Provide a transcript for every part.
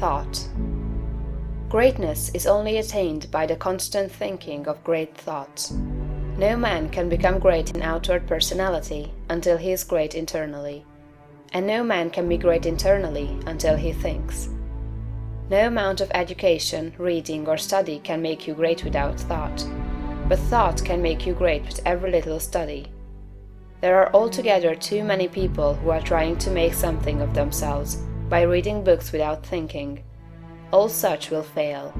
Thought. Greatness is only attained by the constant thinking of great thoughts. No man can become great in outward personality until he is great internally. And no man can be great internally until he thinks. No amount of education, reading, or study can make you great without thought, but thought can make you great with every little study. There are altogether too many people who are trying to make something of themselves by reading books without thinking. All such will fail.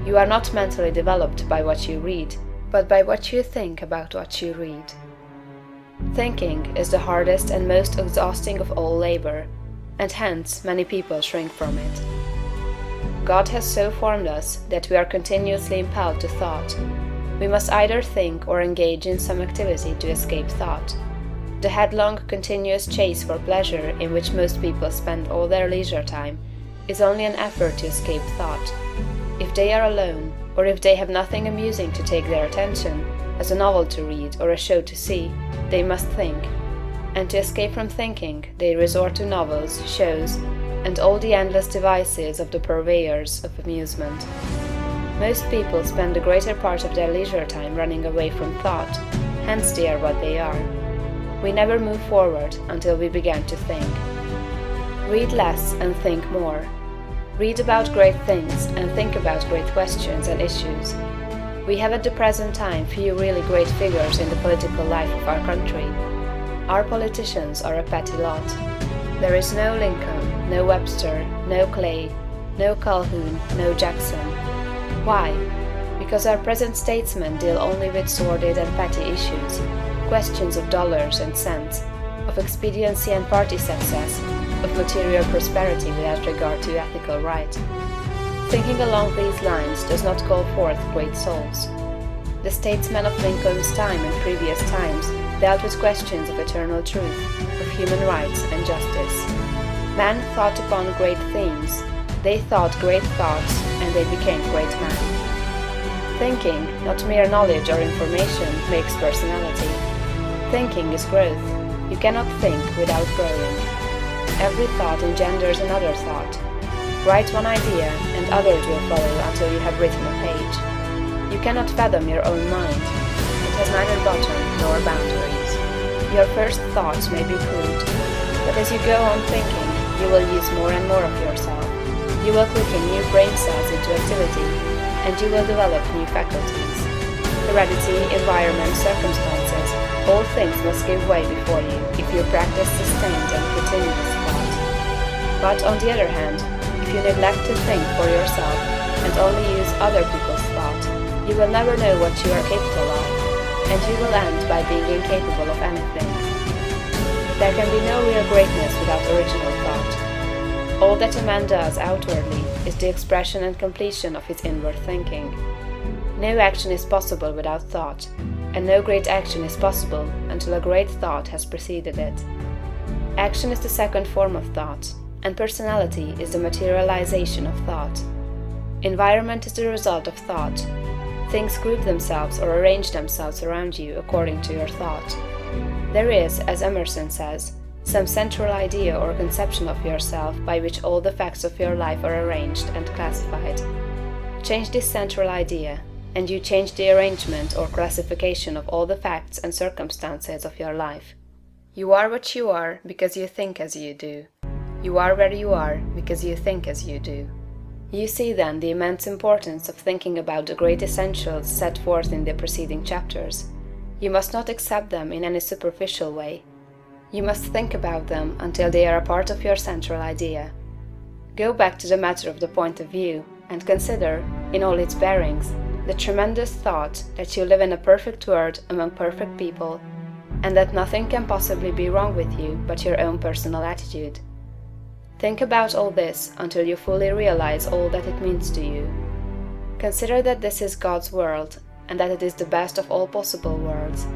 You are not mentally developed by what you read, but by what you think about what you read. Thinking is the hardest and most exhausting of all labor, and hence many people shrink from it. God has so formed us that we are continuously impelled to thought. We must either think or engage in some activity to escape thought. The headlong, continuous chase for pleasure in which most people spend all their leisure time is only an effort to escape thought. If they are alone, or if they have nothing amusing to take their attention, as a novel to read or a show to see, they must think. And to escape from thinking, they resort to novels, shows, and all the endless devices of the purveyors of amusement. Most people spend the greater part of their leisure time running away from thought, hence they are what they are. We never move forward until we begin to think. Read less and think more. Read about great things and think about great questions and issues. We have at the present time few really great figures in the political life of our country. Our politicians are a petty lot. There is no Lincoln, no Webster, no Clay, no Calhoun, no Jackson. Why? Because our present statesmen deal only with sordid and petty issues, questions of dollars and cents, of expediency and party success, of material prosperity without regard to ethical right. Thinking along these lines does not call forth great souls. The statesmen of Lincoln's time and previous times dealt with questions of eternal truth, of human rights and justice. Men thought upon great themes, they thought great thoughts, and they became great men. Thinking, not mere knowledge or information, makes personality. Thinking is growth. You cannot think without growing. Every thought engenders another thought. Write one idea, and others will follow until you have written a page. You cannot fathom your own mind. It has neither bottom nor boundaries. Your first thoughts may be crude, but as you go on thinking, you will use more and more of yourself. You will quicken new brain cells into activity, and you will develop new faculties. Heredity, environment, circumstances, all things must give way before you if you practice sustained and continuous thought. But on the other hand, if you neglect to think for yourself and only use other people's thought, you will never know what you are capable of, and you will end by being incapable of anything. There can be no real greatness without original thought. All that a man does outwardly is the expression and completion of his inward thinking. No action is possible without thought, and no great action is possible until a great thought has preceded it. Action is the second form of thought, and personality is the materialization of thought. Environment is the result of thought. Things group themselves or arrange themselves around you according to your thought. There is, as Emerson says, some central idea or conception of yourself by which all the facts of your life are arranged and classified. Change this central idea, and you change the arrangement or classification of all the facts and circumstances of your life. You are what you are because you think as you do. You are where you are because you think as you do. You see then the immense importance of thinking about the great essentials set forth in the preceding chapters. You must not accept them in any superficial way. You must think about them until they are a part of your central idea. Go back to the matter of the point of view, and consider, in all its bearings, the tremendous thought that you live in a perfect world among perfect people, and that nothing can possibly be wrong with you but your own personal attitude. Think about all this until you fully realize all that it means to you. Consider that this is God's world, and that it is the best of all possible worlds,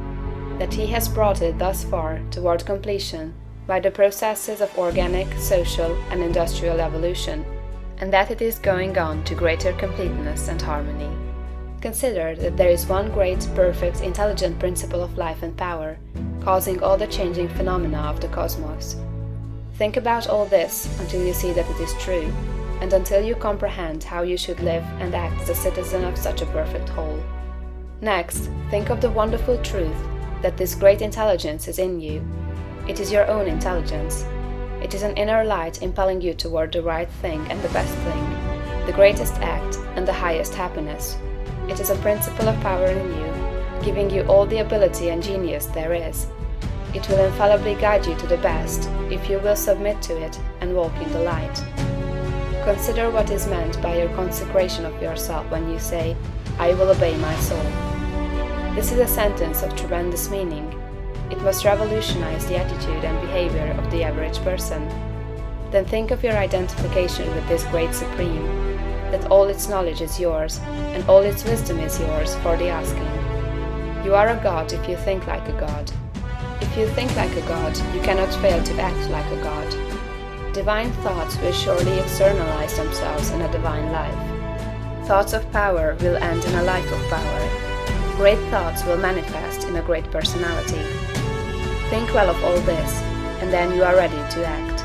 that He has brought it thus far toward completion by the processes of organic, social, and industrial evolution, and that it is going on to greater completeness and harmony. Consider that there is one great, perfect, intelligent principle of life and power, causing all the changing phenomena of the cosmos. Think about all this until you see that it is true, and until you comprehend how you should live and act as a citizen of such a perfect whole. Next, think of the wonderful truth that this great intelligence is in you. It is your own intelligence. It is an inner light impelling you toward the right thing and the best thing, the greatest act and the highest happiness. It is a principle of power in you, giving you all the ability and genius there is. It will infallibly guide you to the best if you will submit to it and walk in the light. Consider what is meant by your consecration of yourself when you say, "I will obey my soul." This is a sentence of tremendous meaning. It must revolutionize the attitude and behavior of the average person. Then think of your identification with this great Supreme, that all its knowledge is yours, and all its wisdom is yours for the asking. You are a god if you think like a god. If you think like a god, you cannot fail to act like a god. Divine thoughts will surely externalize themselves in a divine life. Thoughts of power will end in a life of power. Great thoughts will manifest in a great personality. Think well of all this, and then you are ready to act.